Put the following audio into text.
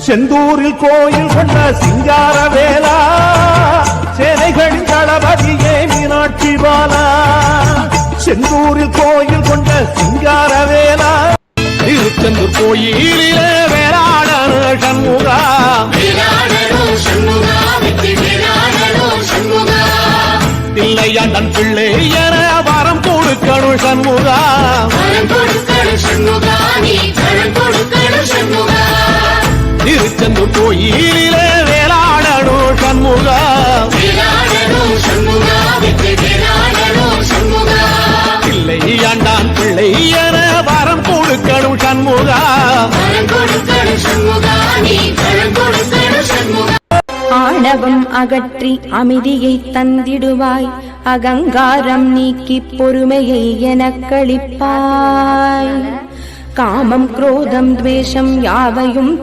செந்தூரில் கோயில் கொண்ட சிங்கார வேலா சேனைகளின் தளபதியே மீனாட்சி பாலா செந்தூரில் கோயில் கொண்ட சிங்கார வேலா திருச்செந்தூர் கோயிலிலே வேளாளர் சண்முகா பிள்ளையாண்டன் பிள்ளை என வரம் கொடுக்கணும் சண்முகா திருச்செந்தூர் கோயிலிலே வேளாளர் சண்முகா பிள்ளையாண்டான் பிள்ளை என வரம் கொடுக்கணும் சண்முகா ஆணவம் அகற்றி அமைதியை தந்திடுவாய் அகங்காரம் நீக்கி பொறுமையை எனக்களிப்பாய் காமம் குரோதம் துவேஷம் யாவையும்